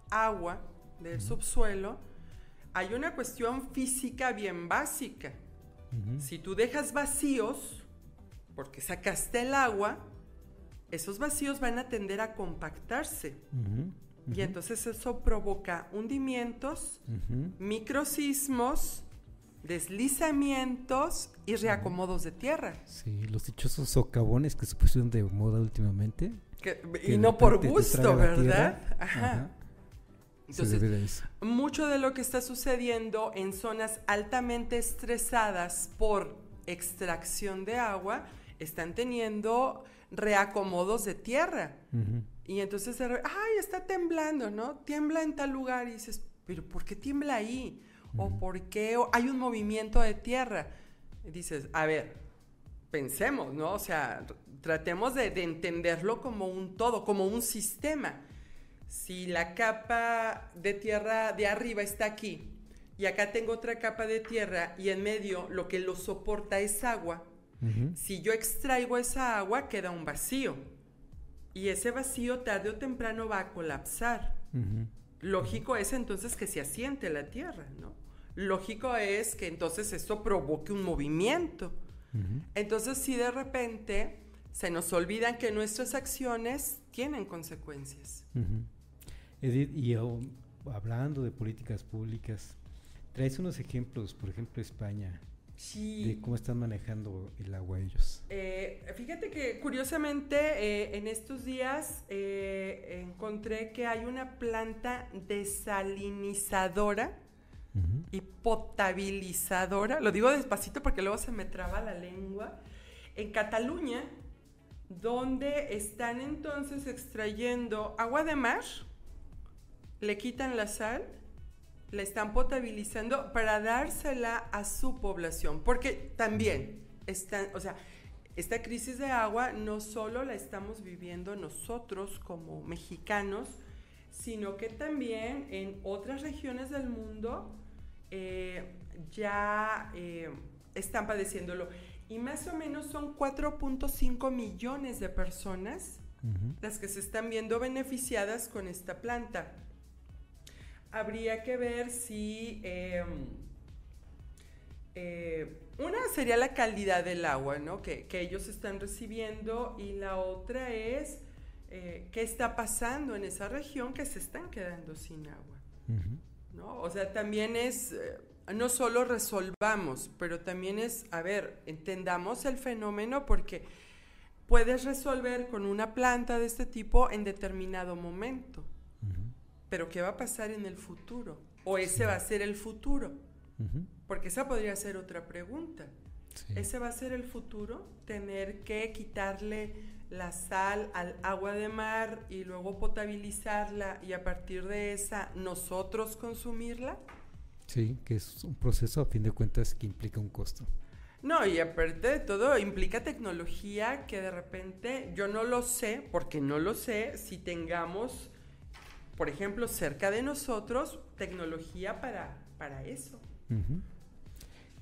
agua del subsuelo, hay una cuestión física bien básica. Si tú dejas vacíos, porque sacaste el agua, esos vacíos van a tender a compactarse. Y entonces eso provoca hundimientos, microsismos, deslizamientos y reacomodos de tierra. Sí, los dichosos socavones que se pusieron de moda últimamente. Y no por gusto, ¿verdad? Entonces, mucho de lo que está sucediendo en zonas altamente estresadas por extracción de agua están teniendo reacomodos de tierra. Y entonces, está temblando, ¿no? Tiembla en tal lugar y dices, ¿pero por qué tiembla ahí? ¿O por qué hay un movimiento de tierra? Y dices, a ver, pensemos, ¿no? O sea, tratemos de entenderlo como un todo, como un sistema. Si la capa de tierra de arriba está aquí y acá tengo otra capa de tierra y en medio lo que lo soporta es agua, si yo extraigo esa agua queda un vacío. Y ese vacío tarde o temprano va a colapsar. Lógico es entonces que se asiente la tierra, ¿no? Lógico es que entonces esto provoque un movimiento. Entonces, si de repente se nos olvidan que nuestras acciones tienen consecuencias. Edith, y hablando de políticas públicas, traes unos ejemplos, por ejemplo, España. Sí. De cómo están manejando el agua ellos. Fíjate que curiosamente en estos días encontré que hay una planta desalinizadora y potabilizadora, lo digo despacito porque luego se me traba la lengua, en Cataluña, donde están entonces extrayendo agua de mar, le quitan la sal, la están potabilizando para dársela a su población, porque también esta crisis de agua no solo la estamos viviendo nosotros como mexicanos, sino que también en otras regiones del mundo ya están padeciéndolo. Y más o menos son 4.5 millones de personas las que se están viendo beneficiadas con esta planta. Habría que ver si una sería la calidad del agua, ¿no? que ellos están recibiendo, y la otra es qué está pasando en esa región que se están quedando sin agua, ¿no? O sea, también es no solo resolvamos, pero también es, a ver, entendamos el fenómeno, porque puedes resolver con una planta de este tipo en determinado momento, pero ¿qué va a pasar en el futuro? ¿O ese va a ser el futuro? Porque esa podría ser otra pregunta. Sí. ¿Ese va a ser el futuro? ¿Tener que quitarle la sal al agua de mar y luego potabilizarla y a partir de esa nosotros consumirla? Sí, que es un proceso a fin de cuentas que implica un costo. No, y aparte de todo implica tecnología que de repente yo no lo sé, porque no lo sé si tengamos, por ejemplo, cerca de nosotros tecnología para eso.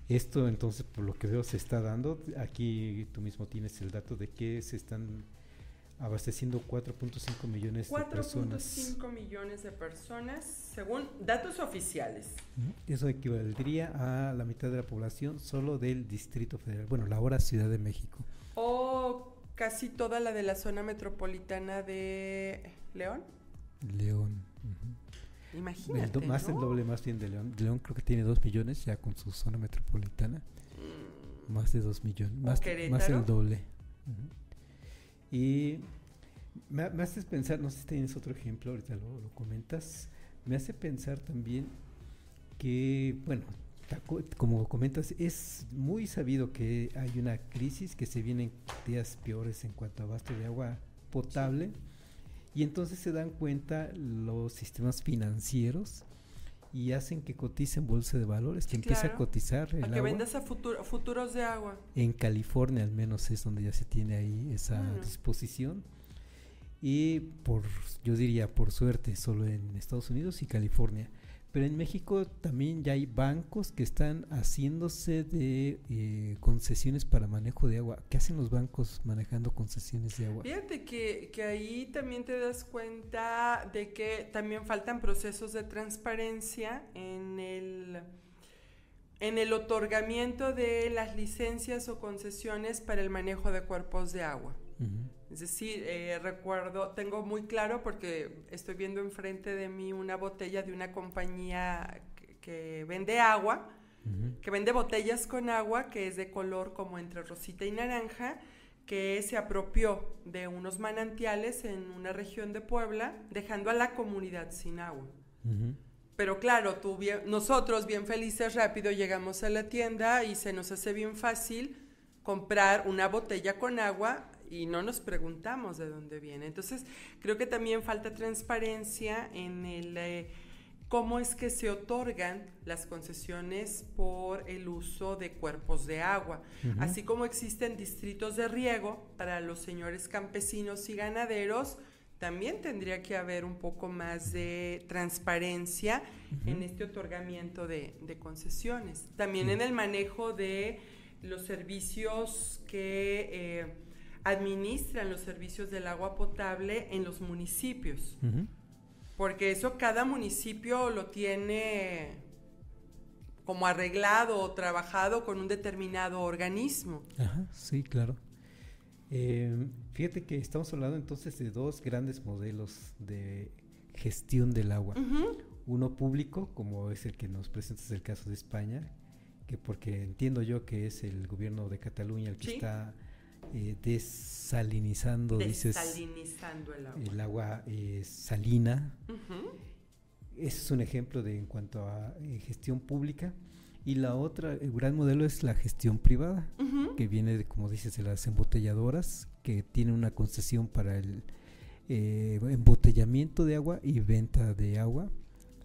Esto entonces, por lo que veo, se está dando. Aquí tú mismo tienes el dato de que se están abasteciendo 4.5 millones de personas. 4.5 millones de personas, según datos oficiales. Eso equivaldría a la mitad de la población solo del Distrito Federal, bueno, la ahora Ciudad de México. O casi toda la de la zona metropolitana de León. Imagínate, más ¿no? del doble más bien de León. León creo que tiene 2 millones ya con su zona metropolitana. Más de 2 millones. Más del doble. Y me haces pensar, no sé si tienes otro ejemplo, ahorita lo comentas, me hace pensar también que, bueno, como comentas, es muy sabido que hay una crisis, que se vienen días peores en cuanto a abasto de agua potable, y entonces se dan cuenta los sistemas financieros y hacen que cotice en bolsa de valores, que empiece a cotizar el agua. Que vendas a futuros de agua. En California al menos es donde ya se tiene ahí esa disposición. Y yo diría por suerte solo en Estados Unidos y California. Pero en México también ya hay bancos que están haciéndose de concesiones para manejo de agua. ¿Qué hacen los bancos manejando concesiones de agua? Fíjate que ahí también te das cuenta de que también faltan procesos de transparencia en el otorgamiento de las licencias o concesiones para el manejo de cuerpos de agua. Es decir, tengo muy claro porque estoy viendo enfrente de mí una botella de una compañía que vende agua, que vende botellas con agua, que es de color como entre rosita y naranja, que se apropió de unos manantiales en una región de Puebla, dejando a la comunidad sin agua. Pero claro, nosotros bien felices rápido llegamos a la tienda y se nos hace bien fácil comprar una botella con agua y no nos preguntamos de dónde viene. Entonces, creo que también falta transparencia en cómo es que se otorgan las concesiones por el uso de cuerpos de agua. Así como existen distritos de riego para los señores campesinos y ganaderos, también tendría que haber un poco más de transparencia en este otorgamiento de concesiones. También en el manejo de los servicios que administran los servicios del agua potable en los municipios. Porque eso cada municipio lo tiene como arreglado o trabajado con un determinado organismo. Sí, claro. Fíjate que estamos hablando entonces de dos grandes modelos de gestión del agua. Uno público, como es el que nos presentas el caso de España, que porque entiendo yo que es el gobierno de Cataluña el que está desalinizando el agua salina. Ese es un ejemplo en cuanto a gestión pública. Y la otra, el gran modelo es la gestión privada, que viene, como dices, de las embotelladoras, que tiene una concesión para el embotellamiento de agua y venta de agua,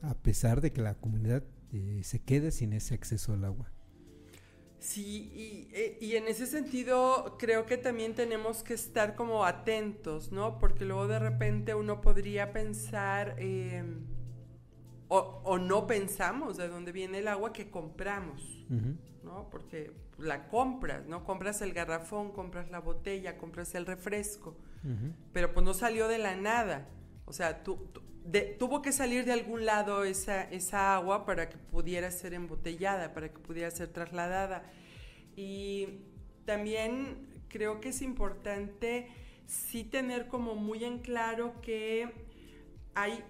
a pesar de que la comunidad se quede sin ese acceso al agua. Sí, y en ese sentido creo que también tenemos que estar como atentos, ¿no? Porque luego de repente uno podría pensar, o no pensamos de dónde viene el agua que compramos, ¿no? Porque la compras, ¿no? Compras el garrafón, compras la botella, compras el refresco, pero pues no salió de la nada. O sea, tuvo que salir de algún lado esa agua para que pudiera ser embotellada, para que pudiera ser trasladada. Y también creo que es importante sí tener como muy en claro que hay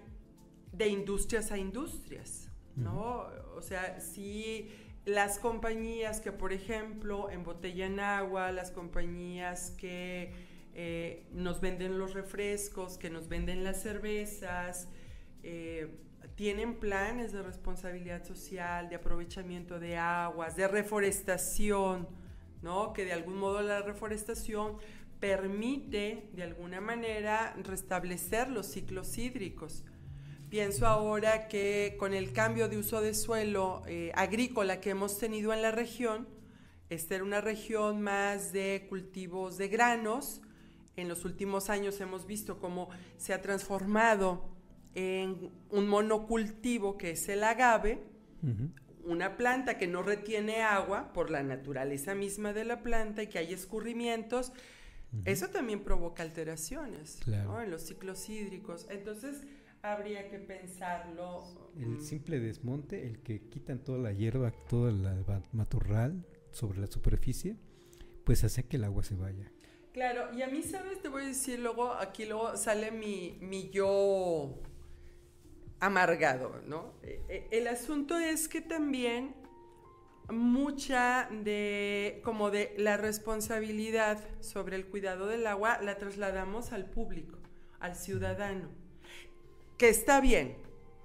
de industrias a industrias, ¿no? O sea, sí, las compañías que, por ejemplo, embotellan agua, las compañías que nos venden los refrescos, que nos venden las cervezas, tienen planes de responsabilidad social, de aprovechamiento de aguas, de reforestación, ¿no? Que de algún modo la reforestación permite de alguna manera restablecer los ciclos hídricos. Pienso ahora que con el cambio de uso de suelo agrícola que hemos tenido en la región, esta era una región más de cultivos de granos. En los últimos años hemos visto cómo se ha transformado en un monocultivo que es el agave, una planta que no retiene agua por la naturaleza misma de la planta y que hay escurrimientos. Eso también provoca alteraciones, claro, ¿no? En los ciclos hídricos. Entonces habría que pensarlo. El simple desmonte, el que quitan toda la hierba, todo el matorral sobre la superficie, pues hace que el agua se vaya. Claro, y a mí, ¿sabes? Te voy a decir, luego sale mi yo amargado, ¿no? El asunto es que también mucha de la responsabilidad sobre el cuidado del agua la trasladamos al público, al ciudadano, que está bien,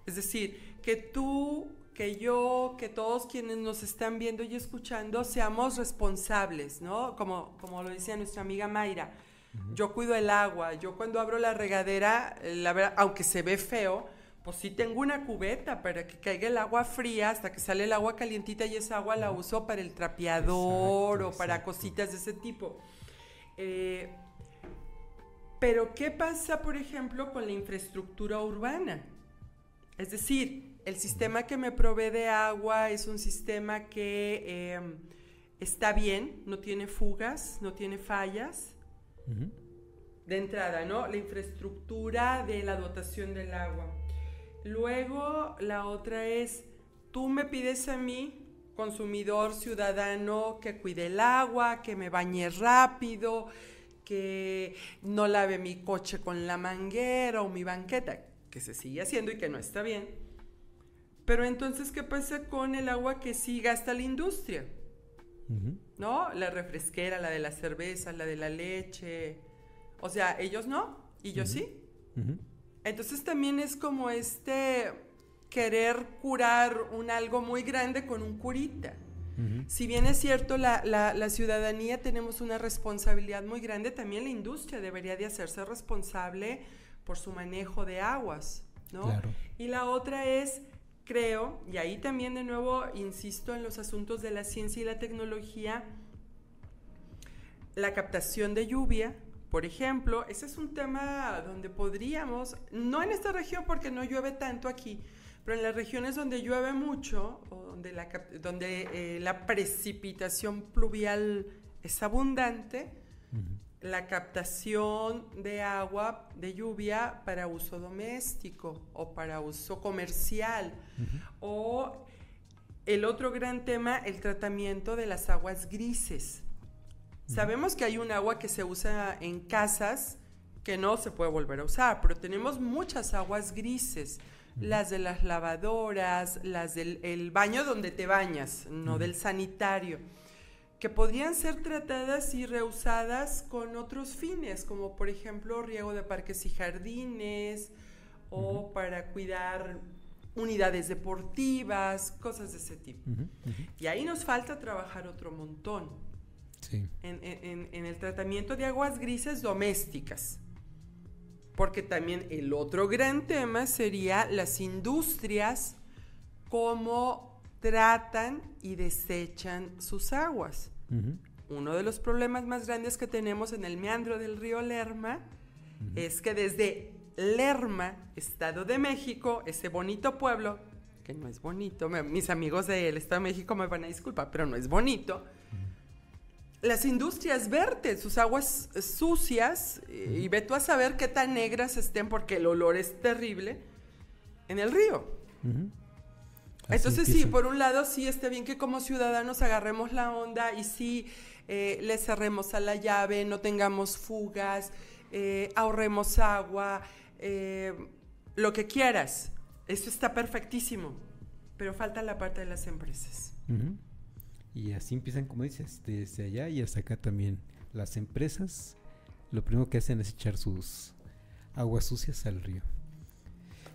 es decir, que tú, que yo, que todos quienes nos están viendo y escuchando seamos responsables, ¿no? Como lo decía nuestra amiga Mayra, yo cuido el agua, yo cuando abro la regadera, la verdad, aunque se ve feo, pues sí tengo una cubeta para que caiga el agua fría hasta que sale el agua calientita y esa agua la uso para el trapeador o para cositas de ese tipo. Pero ¿qué pasa, por ejemplo, con la infraestructura urbana? Es decir, el sistema que me provee de agua es un sistema que está bien, no tiene fugas, no tiene fallas. De entrada, ¿no? La infraestructura de la dotación del agua. Luego, la otra es, tú me pides a mí, consumidor ciudadano, que cuide el agua, que me bañe rápido, que no lave mi coche con la manguera o mi banqueta, que se sigue haciendo y que no está bien. Pero entonces, ¿qué pasa con el agua que sí gasta la industria? ¿No? La refresquera, la de la cerveza, la de la leche. O sea, ellos no, y yo sí. Entonces también es como querer curar algo muy grande con un curita. Si bien es cierto, la ciudadanía tenemos una responsabilidad muy grande, también la industria debería de hacerse responsable por su manejo de aguas, ¿no? Claro. Y la otra es, creo, y ahí también de nuevo insisto en los asuntos de la ciencia y la tecnología, la captación de lluvia, por ejemplo. Ese es un tema donde podríamos, no en esta región porque no llueve tanto aquí, pero en las regiones donde llueve mucho, o donde la precipitación pluvial es abundante, la captación de agua, de lluvia para uso doméstico o para uso comercial, o el otro gran tema, el tratamiento de las aguas grises. Sabemos que hay un agua que se usa en casas que no se puede volver a usar, pero tenemos muchas aguas grises, las de las lavadoras, las del baño donde te bañas, no del sanitario, que podrían ser tratadas y reusadas con otros fines, como por ejemplo riego de parques y jardines, o para cuidar unidades deportivas, cosas de ese tipo. Y ahí nos falta trabajar otro montón. Sí. En el tratamiento de aguas grises domésticas. Porque también el otro gran tema sería las industrias, cómo tratan y desechan sus aguas. Uno de los problemas más grandes que tenemos en el meandro del río Lerma es que desde Lerma, Estado de México, ese bonito pueblo, que no es bonito, mis amigos del Estado de México me van a disculpar, pero no es bonito, las industrias verten sus aguas sucias y ve tú a saber qué tan negras estén, porque el olor es terrible, en el río. Entonces sí, por un lado sí está bien que como ciudadanos agarremos la onda y sí le cerremos a la llave, no tengamos fugas, ahorremos agua, lo que quieras. Eso está perfectísimo, pero falta la parte de las empresas. Y así empiezan, como dices, desde allá y hasta acá también. Las empresas lo primero que hacen es echar sus aguas sucias al río.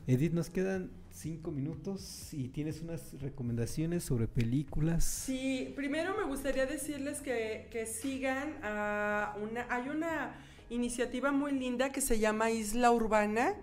Edith, nos quedan 5 minutos y tienes unas recomendaciones sobre películas. Sí, primero me gustaría decirles que sigan hay una iniciativa muy linda que se llama Isla Urbana.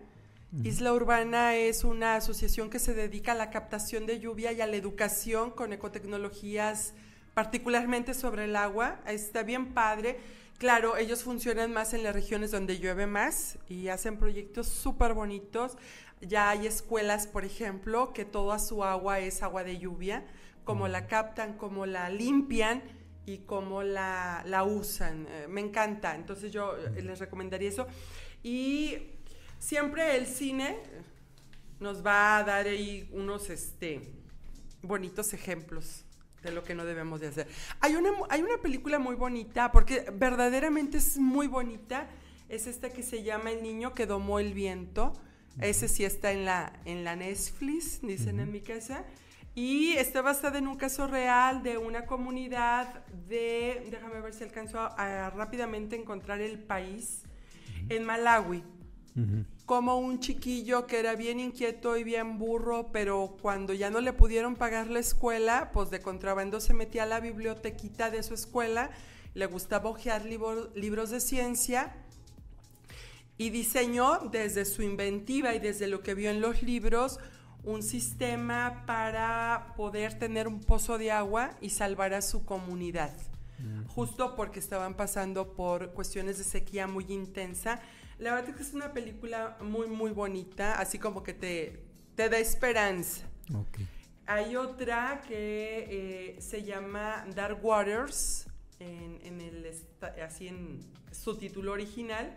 Isla Urbana es una asociación que se dedica a la captación de lluvia y a la educación con ecotecnologías, particularmente sobre el agua. Está bien padre. Claro, ellos funcionan más en las regiones donde llueve más y hacen proyectos súper bonitos. Ya hay escuelas, por ejemplo, que toda su agua es agua de lluvia, cómo la captan, cómo la limpian y cómo la usan. Me encanta, entonces yo les recomendaría eso. Y siempre el cine nos va a dar ahí unos bonitos ejemplos de lo que no debemos de hacer. Hay una película muy bonita, porque verdaderamente es muy bonita, es esta que se llama El niño que domó el viento. Ese sí está en la Netflix, dicen en mi casa, y está basada en un caso real de una comunidad déjame ver si alcanzo a rápidamente encontrar el país, en Malawi. Como un chiquillo que era bien inquieto y bien burro, pero cuando ya no le pudieron pagar la escuela, pues de contrabando se metía a la bibliotequita de su escuela, le gustaba hojear libros de ciencia, y diseñó desde su inventiva y desde lo que vio en los libros un sistema para poder tener un pozo de agua y salvar a su comunidad, justo porque estaban pasando por cuestiones de sequía muy intensa. La verdad es que es una película muy, muy bonita, así como que te da esperanza. Okay. Hay otra que se llama Dark Waters, así en su título original.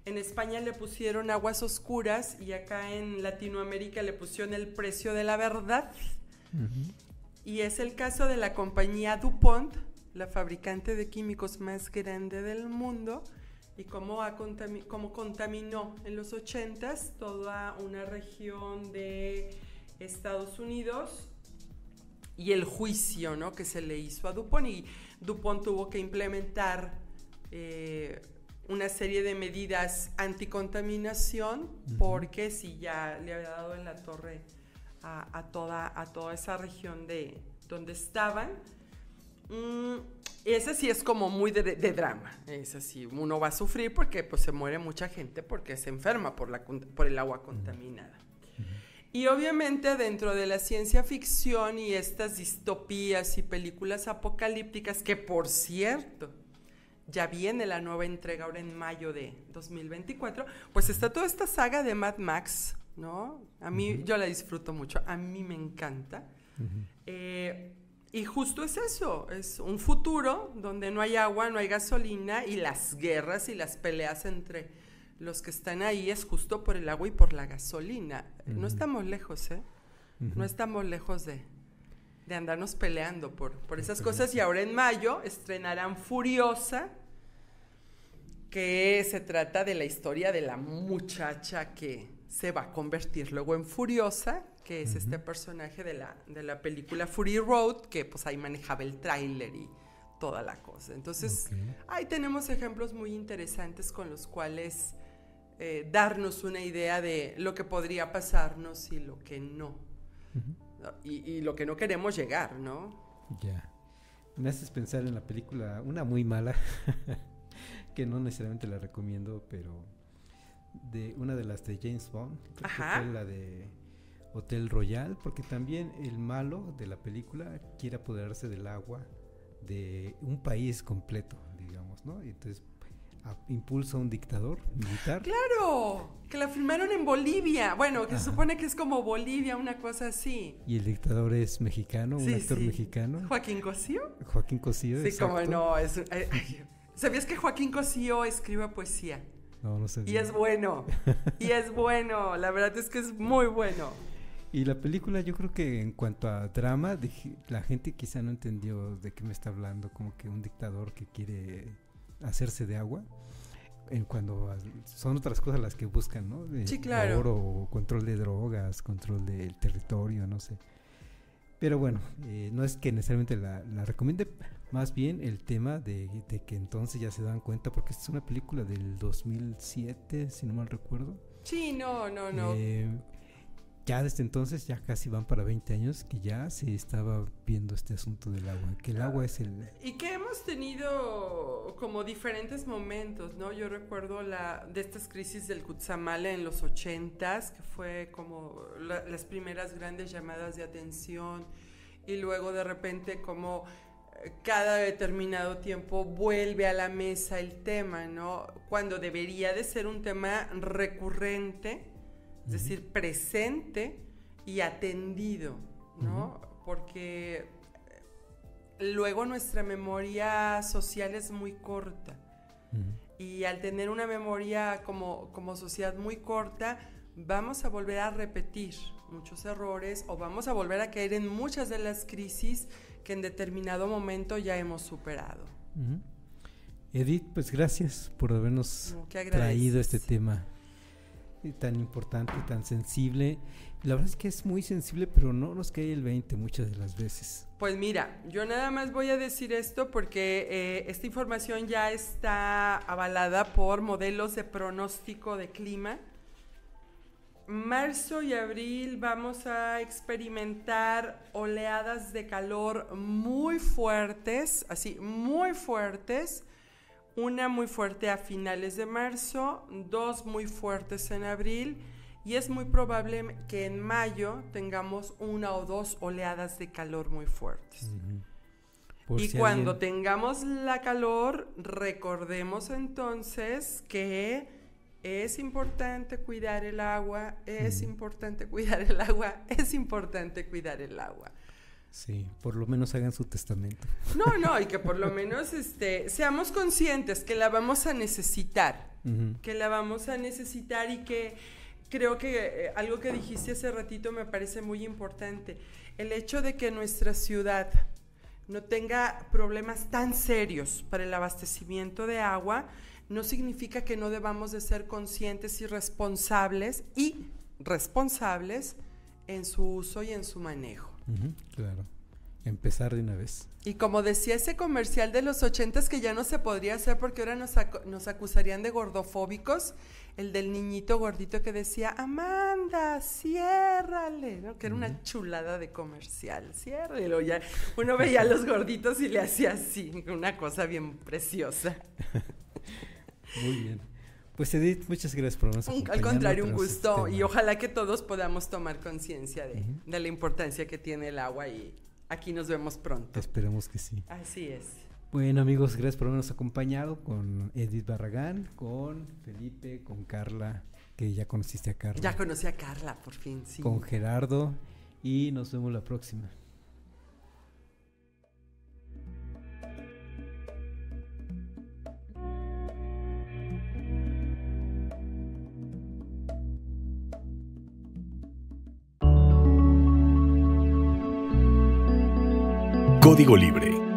En España le pusieron Aguas Oscuras y acá en Latinoamérica le pusieron El Precio de la Verdad. Y es el caso de la compañía DuPont, la fabricante de químicos más grande del mundo, y cómo contaminó en los 80s toda una región de Estados Unidos, y el juicio, ¿no?, que se le hizo a DuPont, y DuPont tuvo que implementar una serie de medidas anticontaminación, porque sí, ya le había dado en la torre a toda esa región de donde estaban. Ese sí es como muy de drama. Ese sí, uno va a sufrir porque pues se muere mucha gente porque se enferma por el agua contaminada. Y obviamente dentro de la ciencia ficción y estas distopías y películas apocalípticas, que por cierto ya viene la nueva entrega ahora en mayo de 2024, pues está toda esta saga de Mad Max, ¿no? A mí, yo la disfruto mucho, a mí me encanta. Y justo es eso, es un futuro donde no hay agua, no hay gasolina, y las guerras y las peleas entre los que están ahí es justo por el agua y por la gasolina. No estamos lejos, no estamos lejos de andarnos peleando por esas cosas. Y ahora en mayo estrenarán Furiosa, que se trata de la historia de la muchacha que se va a convertir luego en Furiosa, que es este personaje de la película Fury Road, que pues ahí manejaba el tráiler y toda la cosa. Entonces, ahí tenemos ejemplos muy interesantes con los cuales darnos una idea de lo que podría pasarnos y lo que no. Y lo que no queremos llegar, ¿no? Ya. Me haces pensar en la película, una muy mala, que no necesariamente la recomiendo, pero de una de las de James Bond, creo que fue la de Hotel Royal, porque también el malo de la película quiere apoderarse del agua de un país completo, digamos, ¿no? Y entonces impulsa a un dictador militar. ¡Claro! Que la filmaron en Bolivia. Bueno, que se supone que es como Bolivia, una cosa así. Y el dictador es mexicano, un actor mexicano. ¿Joaquín Cosío? Joaquín Cosío, sí, exacto. Como no. ¿Sabías que Joaquín Cosío escribe poesía? No, no sabía. Y es bueno. Y es bueno. La verdad es que es muy bueno. Y la película, yo creo que en cuanto a drama, la gente quizá no entendió de qué me está hablando, como que un dictador que quiere hacerse de agua, cuando son otras cosas las que buscan, ¿no? Sí, claro. Oro, control de drogas, control del territorio, no sé. Pero bueno, no es que necesariamente la recomiende, más bien el tema de que entonces ya se dan cuenta, porque esta es una película del 2007, si no mal recuerdo. Sí, no. Ya desde entonces, ya casi van para 20 años que ya se estaba viendo este asunto del agua, que el agua es el... Y que hemos tenido como diferentes momentos, ¿no? Yo recuerdo de estas crisis del Cutzamala en los 80s, que fue como las primeras grandes llamadas de atención, y luego de repente como cada determinado tiempo vuelve a la mesa el tema, ¿no? Cuando debería de ser un tema recurrente, es decir, presente y atendido, ¿no? Porque luego nuestra memoria social es muy corta. Y al tener una memoria como sociedad muy corta, vamos a volver a repetir muchos errores o vamos a volver a caer en muchas de las crisis que en determinado momento ya hemos superado. Edith, pues gracias por habernos traído este tema tan importante, tan sensible. La verdad es que es muy sensible, pero no nos cae el 20 muchas de las veces. Pues mira, yo nada más voy a decir esto porque esta información ya está avalada por modelos de pronóstico de clima. Marzo y abril vamos a experimentar oleadas de calor muy fuertes, así, muy fuertes. Una muy fuerte a finales de marzo, 2 muy fuertes en abril, y es muy probable que en mayo tengamos 1 o 2 oleadas de calor muy fuertes. Y cuando tengamos la calor, recordemos entonces que es importante cuidar el agua, es importante cuidar el agua, es importante cuidar el agua. Sí, por lo menos hagan su testamento. No, y que por lo menos seamos conscientes que la vamos a necesitar, que la vamos a necesitar y que creo que algo que dijiste hace ratito me parece muy importante. El hecho de que nuestra ciudad no tenga problemas tan serios para el abastecimiento de agua no significa que no debamos de ser conscientes y responsables en su uso y en su manejo. Claro, empezar de una vez. Y como decía ese comercial de los 80s que ya no se podría hacer porque ahora nos acusarían de gordofóbicos, el del niñito gordito que decía, Amanda, ciérrale, ¿no? Que era una chulada de comercial, ciérrale. Ya uno veía a los gorditos y le hacía así, una cosa bien preciosa. Muy bien. Pues Edith, muchas gracias por habernos acompañado. Al contrario, un gusto, y ojalá que todos podamos tomar conciencia de la importancia que tiene el agua, y aquí nos vemos pronto. Esperemos que sí. Así es. Bueno, amigos, gracias por habernos acompañado con Edith Barragán, con Felipe, con Carla, que ya conociste a Carla. Ya conocí a Carla, por fin, sí. Con Gerardo, y nos vemos la próxima. Código Libre.